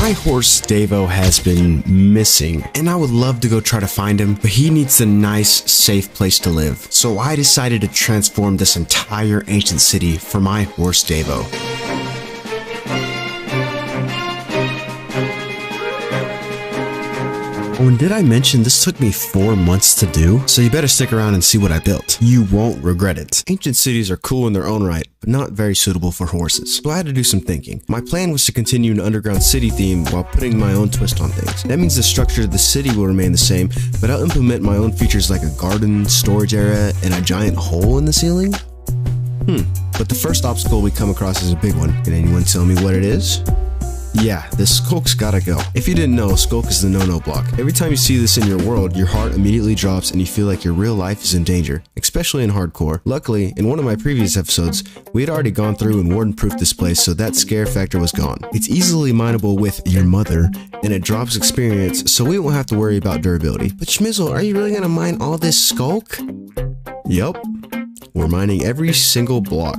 My horse Davo has been missing, and I would love to go try to find him, but he needs a nice, safe place to live. So I decided to transform this entire ancient city for my horse Davo. Oh, and did I mention this took me 4 months to do? So you better stick around and see what I built. You won't regret it. Ancient cities are cool in their own right, but not very suitable for horses. So I had to do some thinking. My plan was to continue an underground city theme while putting my own twist on things. That means the structure of the city will remain the same, but I'll implement my own features like a garden, storage area, and a giant hole in the ceiling. But the first obstacle we come across is a big one. Can anyone tell me what it is? Yeah, the skulk's gotta go. If you didn't know, skulk is the no-no block. Every time you see this in your world, your heart immediately drops and you feel like your real life is in danger, especially in hardcore. Luckily, in one of my previous episodes, we had already gone through and warden-proofed this place, so that scare factor was gone. It's easily mineable with your mother, and it drops experience, so we won't have to worry about durability. But Schmizzle, are you really gonna mine all this skulk? Yup. We're mining every single block.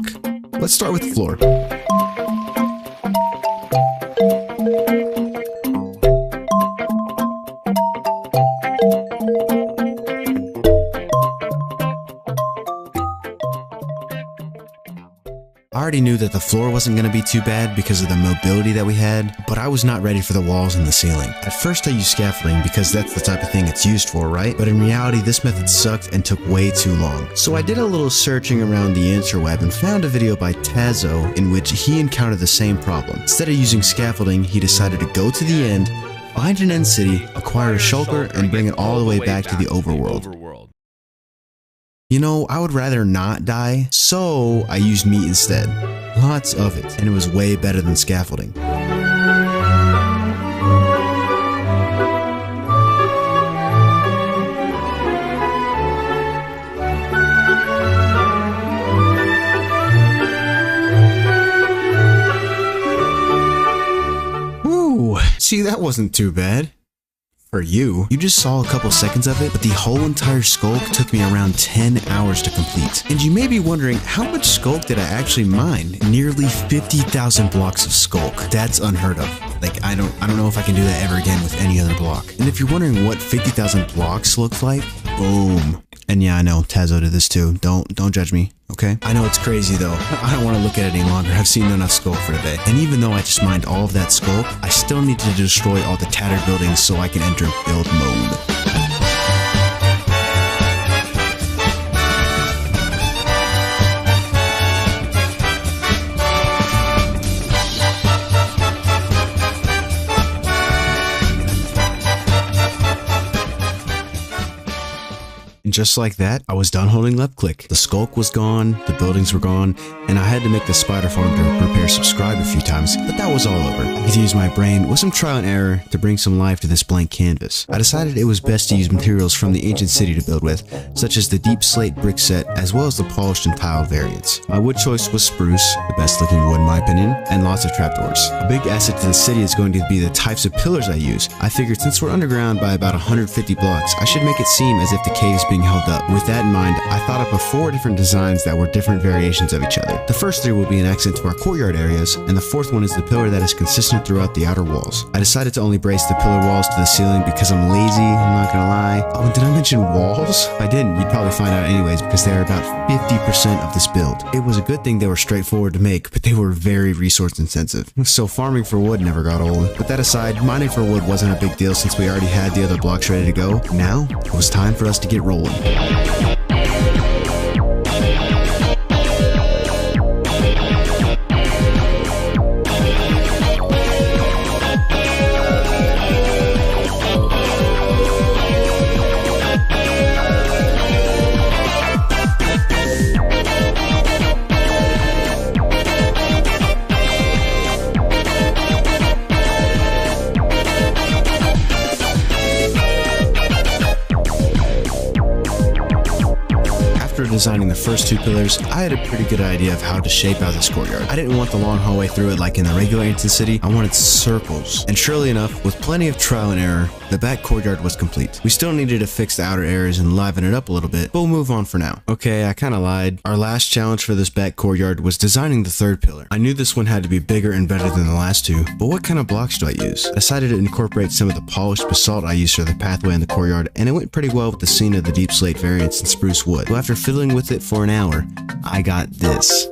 Let's start with the floor. I already knew that the floor wasn't going to be too bad because of the mobility that we had, but I was not ready for the walls and the ceiling. At first I used scaffolding because that's the type of thing it's used for, right? But in reality, this method sucked and took way too long. So I did a little searching around the interweb and found a video by Tazo in which he encountered the same problem. Instead of using scaffolding, he decided to go to the end, find an end city, acquire a shulker, and bring it all the way back to the overworld. You know, I would rather not die, so I used meat instead. Lots of it, and it was way better than scaffolding. Woo! See, that wasn't too bad. For you just saw a couple seconds of it, but the whole entire skulk took me around 10 hours to complete. And you may be wondering, how much skulk did I actually mine? Nearly 50,000 blocks of skulk. That's unheard of. Like, I don't know if I can do that ever again with any other block. And if you're wondering what 50,000 blocks look like, boom. And yeah, I know, Tazo did this too. Don't judge me, okay? I know it's crazy though. I don't want to look at it any longer. I've seen enough skulk for today. And even though I just mined all of that skulk, I still need to destroy all the tattered buildings so I can enter build mode. And just like that, I was done holding left click. The skulk was gone, the buildings were gone, and I had to make the spider farm to repair subscribe a few times, but that was all over. I could use my brain with some trial and error to bring some life to this blank canvas. I decided it was best to use materials from the ancient city to build with, such as the deep slate brick set, as well as the polished and tiled variants. My wood choice was spruce, the best looking wood in my opinion, and lots of trapdoors. A big asset to the city is going to be the types of pillars I use. I figured since we're underground by about 150 blocks, I should make it seem as if the cave is being held up. With that in mind, I thought up of 4 different designs that were different variations of each other. The first 3 will be an accent to our courtyard areas, and the 4th one is the pillar that is consistent throughout the outer walls. I decided to only brace the pillar walls to the ceiling because I'm lazy, I'm not gonna lie. Oh, and did I mention walls? If I didn't, you'd probably find out anyways because they are about 50% of this build. It was a good thing they were straightforward to make, but they were very resource intensive. So farming for wood never got old. But that aside, mining for wood wasn't a big deal since we already had the other blocks ready to go. Now, it was time for us to get rolling. designing the first two pillars, I had a pretty good idea of how to shape out this courtyard. I didn't want the long hallway through it like in the regular Ancient City, I wanted circles. And surely enough, with plenty of trial and error, the back courtyard was complete. We still needed to fix the outer areas and liven it up a little bit, but we'll move on for now. Okay, I kinda lied. Our last challenge for this back courtyard was designing the third pillar. I knew this one had to be bigger and better than the last two, but what kind of blocks do I use? I decided to incorporate some of the polished basalt I used for the pathway in the courtyard, and it went pretty well with the scene of the deep slate variants and spruce wood. So after fiddling with it for an hour, I got this.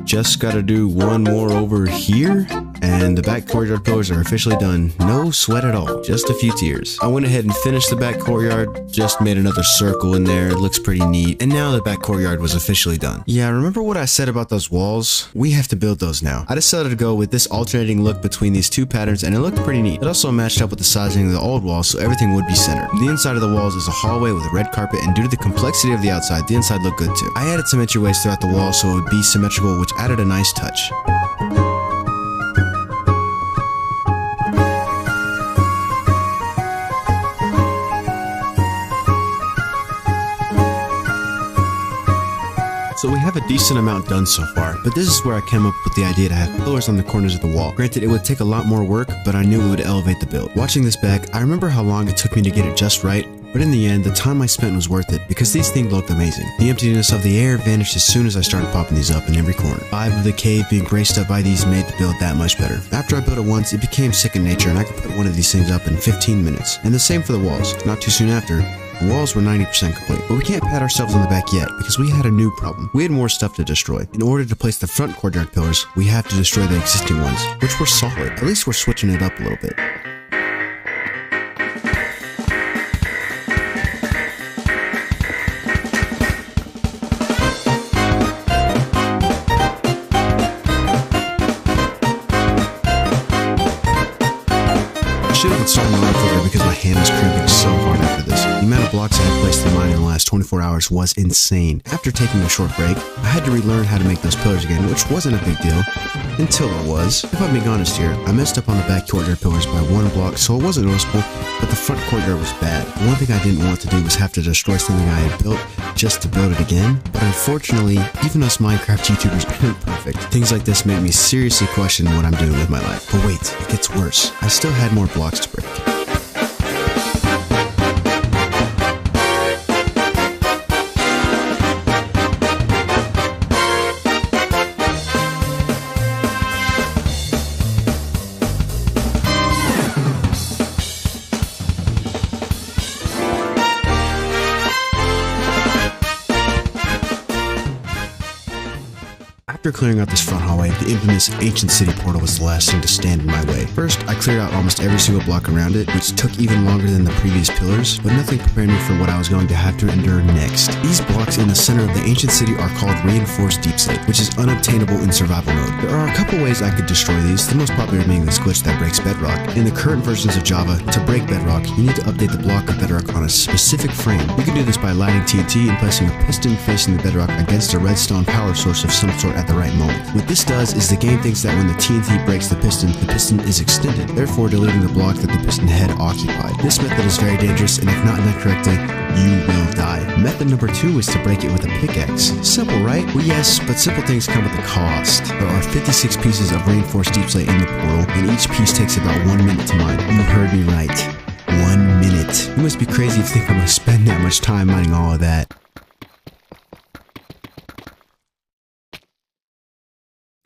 Just gotta do one more over here, and the back courtyard pillars are officially done. No sweat at all, just a few tears. I went ahead and finished the back courtyard, just made another circle in there, it looks pretty neat, and now the back courtyard was officially done. Yeah, remember what I said about those walls? We have to build those now. I decided to go with this alternating look between these two patterns, and it looked pretty neat. It also matched up with the sizing of the old walls, so everything would be centered. The inside of the walls is a hallway with a red carpet, and due to the complexity of the outside, the inside looked good too. I added some entryways throughout the wall so it would be symmetrical, which added a nice touch. So we have a decent amount done so far, but this is where I came up with the idea to have pillars on the corners of the wall. Granted, it would take a lot more work, but I knew it would elevate the build. Watching this back, I remember how long it took me to get it just right, but in the end, the time I spent was worth it because these things looked amazing. The emptiness of the air vanished as soon as I started popping these up in every corner. The vibe of the cave being graced up by these made the build that much better. After I built it once, it became second nature and I could put one of these things up in 15 minutes. And the same for the walls. Not too soon after, the walls were 90% complete, but we can't pat ourselves on the back yet because we had a new problem. We had more stuff to destroy. In order to place the front courtyard pillars, we have to destroy the existing ones, which were solid. At least we're switching it up a little bit. I should have installed my replicator because my hand was cramping so hard after this. The amount of blocks I had placed in mine in the last 24 hours was insane. After taking a short break, I had to relearn how to make those pillars again, which wasn't a big deal. Until it was. If I'm being honest here, I messed up on the back courtyard pillars by one block, so it wasn't noticeable, but the front courtyard was bad. The one thing I didn't want to do was have to destroy something I had built just to build it again. But unfortunately, even us Minecraft YouTubers aren't perfect. Things like this make me seriously question what I'm doing with my life. But wait, it gets worse. I still had more blocks to break. After clearing out this front hallway, the infamous Ancient City portal was the last thing to stand in my way. First, I cleared out almost every single block around it, which took even longer than the previous pillars, but nothing prepared me for what I was going to have to endure next. These blocks in the center of the Ancient City are called Reinforced Deep Slate, which is unobtainable in survival mode. There are a couple ways I could destroy these, the most popular being this glitch that breaks bedrock. In the current versions of Java, to break bedrock, you need to update the block of bedrock on a specific frame. You can do this by lighting TNT and placing a piston facing the bedrock against a redstone power source of some sort at the right moment. What this does is the game thinks that when the TNT breaks the piston is extended, therefore deleting the block that the piston had occupied. This method is very dangerous, and if not done correctly, you will die. Method number 2 is to break it with a pickaxe. Simple, right? Well, yes, but simple things come with a cost. There are 56 pieces of reinforced deep slate in the portal, and each piece takes about 1 minute to mine. You heard me right. 1 minute. You must be crazy if you think I'm gonna spend that much time mining all of that.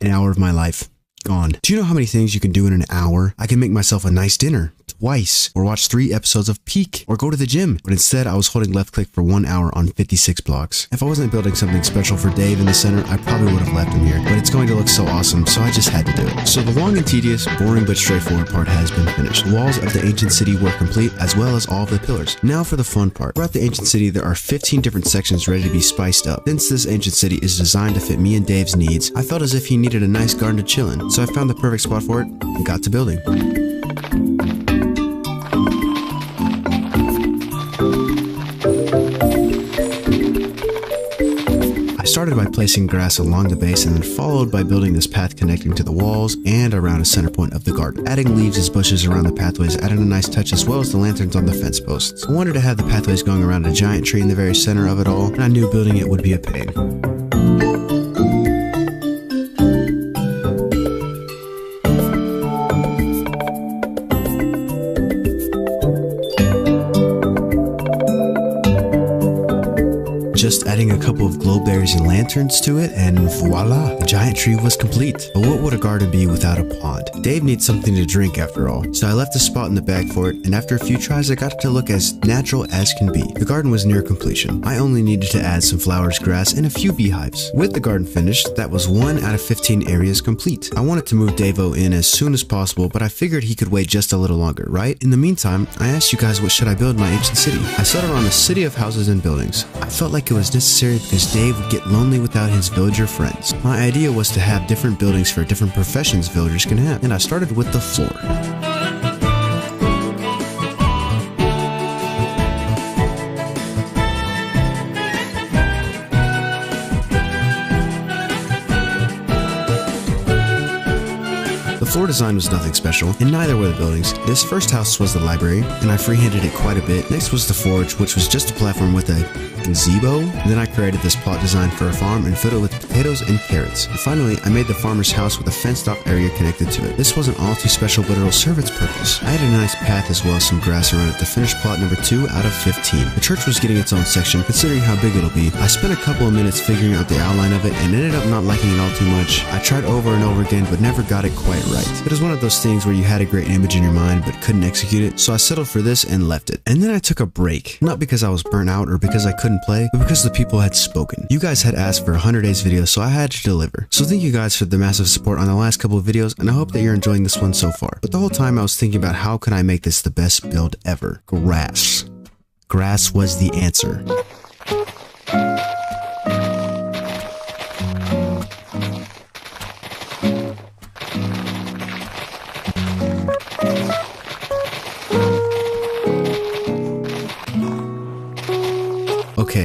An hour of my life. Gone. Do you know how many things you can do in an hour? I can make myself a nice dinner. Twice, or watch 3 episodes of Peak, or go to the gym. But instead, I was holding left click for 1 hour on 56 blocks. If I wasn't building something special for Dave in the center, I probably would have left him here. But it's going to look so awesome, so I just had to do it. So the long and tedious, boring but straightforward part has been finished. The walls of the Ancient City were complete, as well as all of the pillars. Now for the fun part. Throughout the Ancient City, there are 15 different sections ready to be spiced up. Since this Ancient City is designed to fit me and Dave's needs, I felt as if he needed a nice garden to chill in. So I found the perfect spot for it, and got to building. I started by placing grass along the base and then followed by building this path connecting to the walls and around a center point of the garden. Adding leaves as bushes around the pathways added a nice touch, as well as the lanterns on the fence posts. I wanted to have the pathways going around a giant tree in the very center of it all, and I knew building it would be a pain. Just adding a couple of glow berries and lanterns to it, and voila, the giant tree was complete. But what would a garden be without a pond? Dave needs something to drink after all, so I left a spot in the bag for it, and after a few tries I got it to look as natural as can be. The garden was near completion. I only needed to add some flowers, grass, and a few beehives. With the garden finished, that was 1 out of 15 areas complete. I wanted to move Davo in as soon as possible, but I figured he could wait just a little longer, right? In the meantime, I asked you guys what should I build in my ancient city. I settled on a city of houses and buildings. I felt like it was necessary because Dave would get lonely without his villager friends. My idea was to have different buildings for different professions villagers can have, and I started with the floor. The floor design was nothing special, and neither were the buildings. This first house was the library, and I freehanded it quite a bit. Next was the forge, which was just a platform with a gazebo. Then I created this plot design for a farm and filled it with potatoes and carrots. And finally, I made the farmer's house with a fenced-off area connected to it. This wasn't all too special, but it'll serve its purpose. I had a nice path as well as some grass around it to finish plot number 2 out of 15. The church was getting its own section, considering how big it'll be. I spent a couple of minutes figuring out the outline of it and ended up not liking it all too much. I tried over and over again, but never got it quite right. It was one of those things where you had a great image in your mind but couldn't execute it, so I settled for this and left it. And then I took a break, not because I was burnt out or because I couldn't play, but because the people had spoken. You guys had asked for a 100 days video, so I had to deliver. So thank you guys for the massive support on the last couple of videos, and I hope that you're enjoying this one so far. But the whole time I was thinking about how can I make this the best build ever. Grass. Grass was the answer.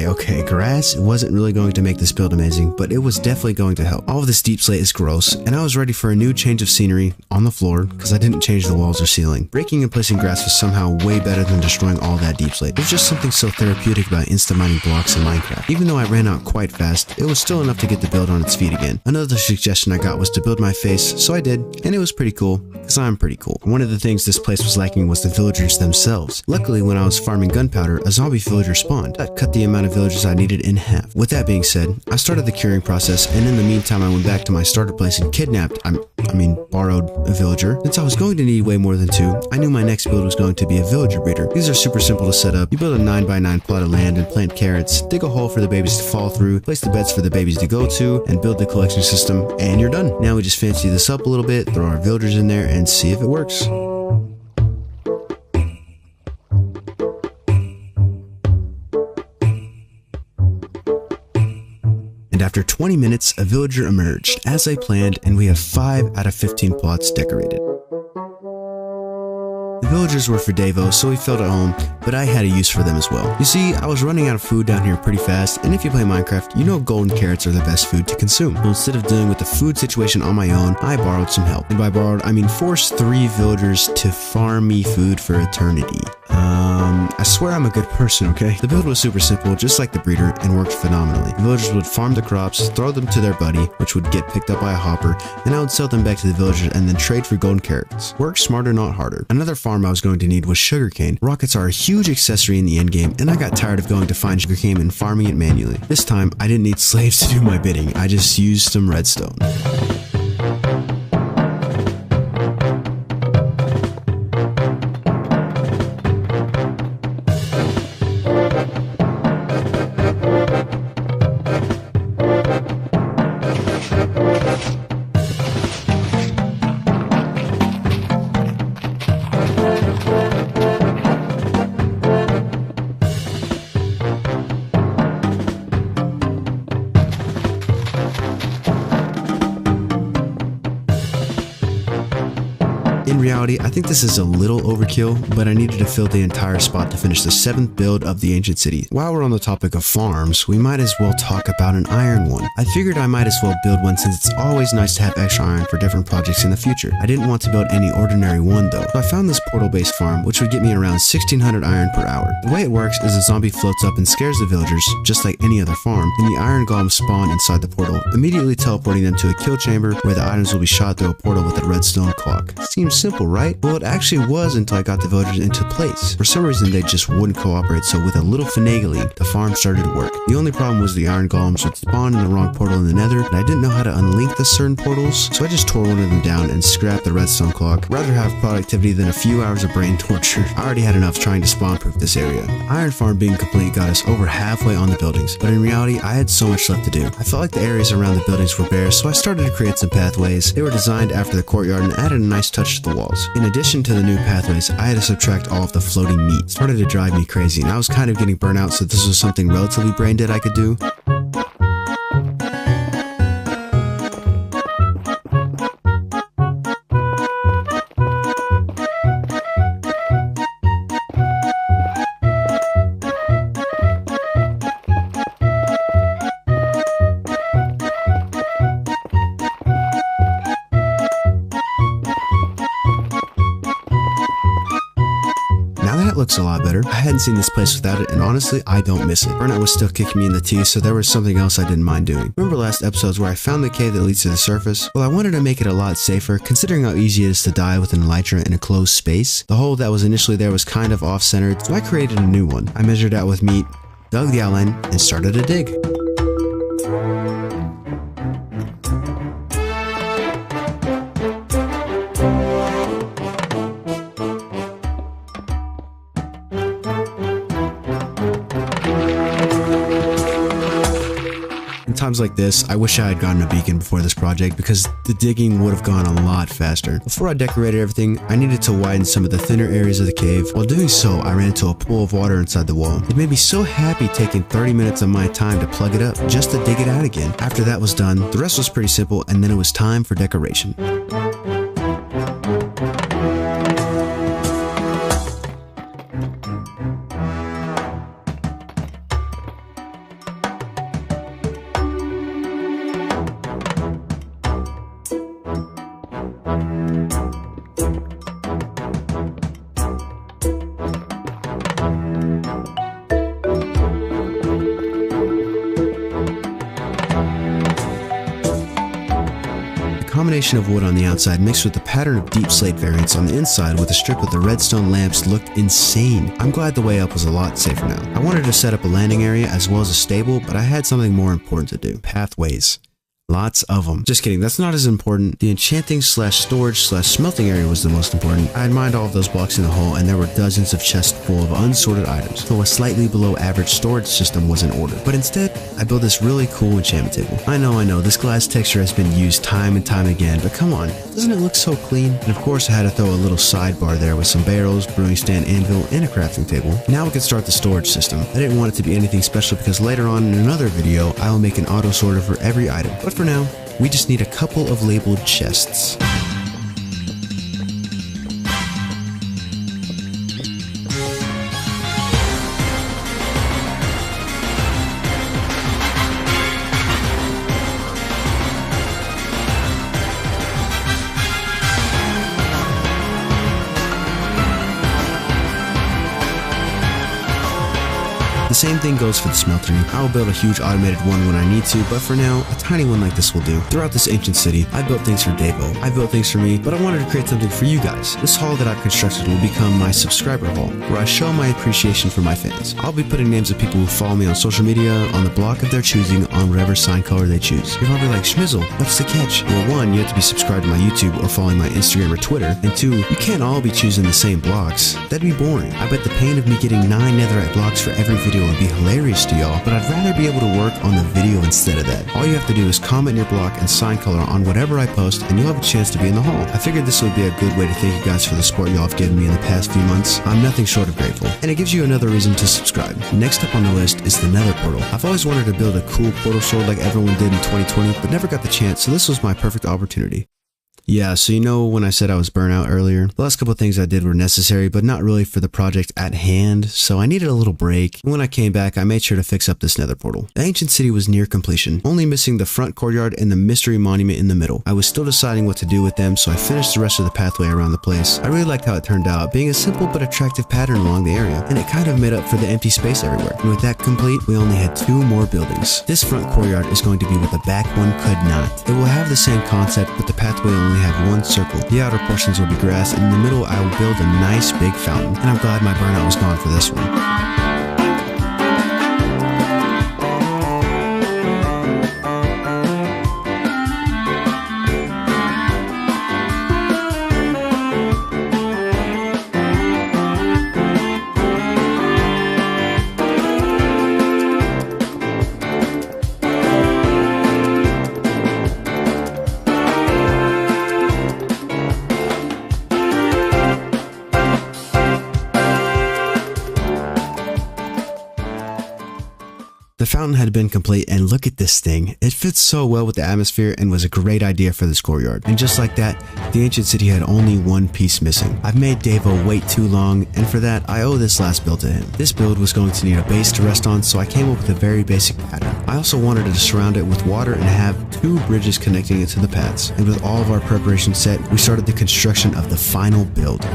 Okay, grass wasn't really going to make this build amazing, but it was definitely going to help. All of this deep slate is gross, and I was ready for a new change of scenery on the floor because I didn't change the walls or ceiling. Breaking and placing grass was somehow way better than destroying all that deep slate. There's just something so therapeutic about instant mining blocks in Minecraft. Even though I ran out quite fast, it was still enough to get the build on its feet again. Another suggestion I got was to build my face, so I did, and it was pretty cool, because I'm pretty cool. One of the things this place was lacking was the villagers themselves. Luckily, when I was farming gunpowder, a zombie villager spawned. That cut the amount of villagers I needed in half. With that being said, I started the curing process, and in the meantime I went back to my starter place and kidnapped, borrowed a villager. Since I was going to need way more than 2, I knew my next build was going to be a villager breeder. These are super simple to set up. You build a 9x9 plot of land and plant carrots, dig a hole for the babies to fall through, place the beds for the babies to go to, and build the collection system, and you're done. Now we just fancy this up a little bit, throw our villagers in there, and see if it works. And after 20 minutes, a villager emerged, as I planned, and we have 5 out of 15 plots decorated. The villagers were for Davo, so he felt at home, but I had a use for them as well. You see, I was running out of food down here pretty fast, and if you play Minecraft, you know golden carrots are the best food to consume. So instead of dealing with the food situation on my own, I borrowed some help. And by borrowed, I mean forced 3 villagers to farm me food for eternity. I swear I'm a good person, okay? The build was super simple, just like the breeder, and worked phenomenally. The villagers would farm the crops, throw them to their buddy, which would get picked up by a hopper, then I would sell them back to the villagers and then trade for golden carrots. Work smarter, not harder. Another farm I was going to need was sugarcane. Rockets are a huge accessory in the endgame, and I got tired of going to find sugarcane and farming it manually. This time, I didn't need slaves to do my bidding, I just used some redstone. reality, I think this is a little overkill, but I needed to fill the entire spot to finish the 7th build of the ancient city. While we're on the topic of farms, we might as well talk about an iron one. I figured I might as well build one since it's always nice to have extra iron for different projects in the future. I didn't want to build any ordinary one though, so I found this portal-based farm which would get me around 1600 iron per hour. The way it works is a zombie floats up and scares the villagers, just like any other farm, and the iron golems spawn inside the portal, immediately teleporting them to a kill chamber where the items will be shot through a portal with a redstone clock. Seems simple, right? Well, it actually was until I got the villagers into place. For some reason, they just wouldn't cooperate, so with a little finagling, the farm started to work. The only problem was the iron golems would spawn in the wrong portal in the nether, and I didn't know how to unlink the certain portals, so I just tore one of them down and scrapped the redstone clock. Rather have productivity than a few hours of brain torture. I already had enough trying to spawn-proof this area. Iron farm being complete got us over halfway on the buildings, but in reality, I had so much left to do. I felt like the areas around the buildings were bare, so I started to create some pathways. They were designed after the courtyard and added a nice touch to the walls. In addition to the new pathways, I had to subtract all of the floating meat. It started to drive me crazy, and I was kind of getting burnt out, so this was something relatively brain dead I could do. Looks a lot better. I hadn't seen this place without it, and honestly, I don't miss it. Burnout was still kicking me in the teeth, so there was something else I didn't mind doing. Remember last episodes where I found the cave that leads to the surface? Well, I wanted to make it a lot safer, considering how easy it is to die with an elytra in a closed space. The hole that was initially there was kind of off-centered, so I created a new one. I measured out with meat, dug the outline, and started to dig. Times like this, I wish I had gotten a beacon before this project because the digging would have gone a lot faster. Before I decorated everything, I needed to widen some of the thinner areas of the cave. While doing so, I ran into a pool of water inside the wall. It made me so happy taking 30 minutes of my time to plug it up just to dig it out again. After that was done, the rest was pretty simple, and then it was time for decoration. Combination of wood on the outside mixed with the pattern of deep slate variants on the inside with a strip of the redstone lamps looked insane. I'm glad the way up was a lot safer now. I wanted to set up a landing area as well as a stable, but I had something more important to do. Pathways. Lots of them. Just kidding, that's not as important. The enchanting slash storage slash smelting area was the most important. I had mined all of those blocks in the hole, and there were dozens of chests full of unsorted items, so a slightly below average storage system was in order. But instead, I built this really cool enchantment table. I know, this glass texture has been used time and time again, but come on, doesn't it look so clean? And of course I had to throw a little sidebar there with some barrels, brewing stand, anvil, and a crafting table. Now we can start the storage system. I didn't want it to be anything special because later on in another video, I will make an auto sorter for every item. But for now, we just need a couple of labeled chests. The same thing goes for the smeltery. I will build a huge automated one when I need to, but for now, a tiny one like this will do. Throughout this ancient city, I built things for Davo. I built things for me, but I wanted to create something for you guys. This hall that I've constructed will become my subscriber hall, where I show my appreciation for my fans. I'll be putting names of people who follow me on social media on the block of their choosing on whatever sign color they choose. You're probably like, Schmizzle, what's the catch? Well, one, you have to be subscribed to my YouTube or following my Instagram or Twitter, and two, you can't all be choosing the same blocks. That'd be boring. I bet the pain of me getting 9 netherite blocks for every video would be hilarious to y'all, but I'd rather be able to work on the video instead of that. All you have to do is comment your block and sign color on whatever I post, and you'll have a chance to be in the hall. I figured this would be a good way to thank you guys for the support y'all have given me in the past few months. I'm nothing short of grateful, and it gives you another reason to subscribe. Next up on the list is the Nether portal. I've always wanted to build a cool portal sword like everyone did in 2020, but never got the chance, so this was my perfect opportunity. Yeah, so you know when I said I was burnt out earlier, the last couple of things I did were necessary, but not really for the project at hand, so I needed a little break. When I came back, I made sure to fix up this nether portal. The ancient city was near completion, only missing the front courtyard and the mystery monument in the middle. I was still deciding what to do with them, so I finished the rest of the pathway around the place. I really liked how it turned out, being a simple but attractive pattern along the area, and it kind of made up for the empty space everywhere. And with that complete, we only had 2 more buildings. This front courtyard is going to be what the back one could not. It will have the same concept, but the pathway will only have 1 circle. The outer portions will be grass, and in the middle I will build a nice big fountain, and I'm glad my burnout was gone for this one. The fountain had been complete, and look at this thing. It fits so well with the atmosphere and was a great idea for this courtyard. And just like that, the ancient city had only 1 piece missing. I've made Davo wait too long, and for that, I owe this last build to him. This build was going to need a base to rest on, so I came up with a very basic pattern. I also wanted to surround it with water and have 2 bridges connecting it to the paths. And with all of our preparation set, we started the construction of the final build.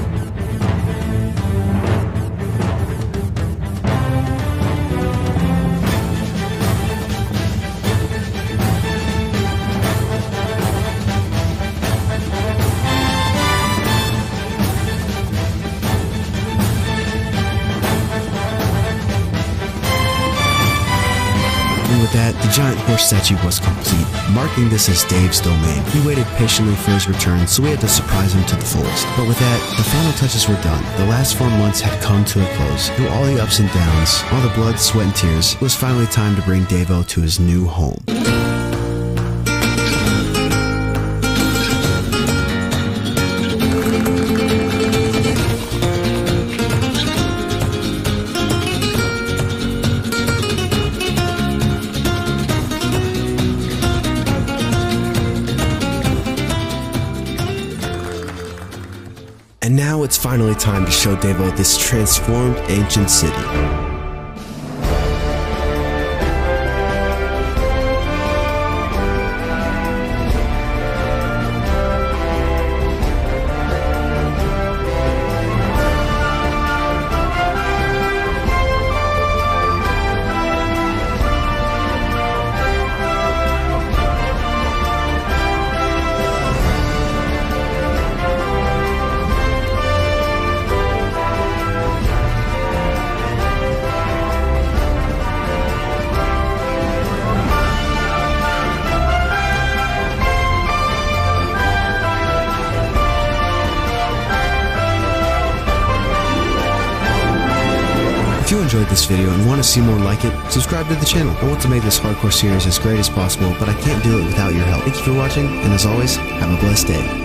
And with that, the giant horse statue was complete, marking this as Dave's domain. He waited patiently for his return, so we had to surprise him to the fullest. But with that, the final touches were done. The last 4 months had come to a close. Through all the ups and downs, all the blood, sweat, and tears, it was finally time to bring Davo to his new home. And now it's finally time to show Davo this transformed ancient city. If you enjoyed this video and want to see more like it, subscribe to the channel. I want to make this hardcore series as great as possible, but I can't do it without your help. Thank you for watching, and as always, have a blessed day.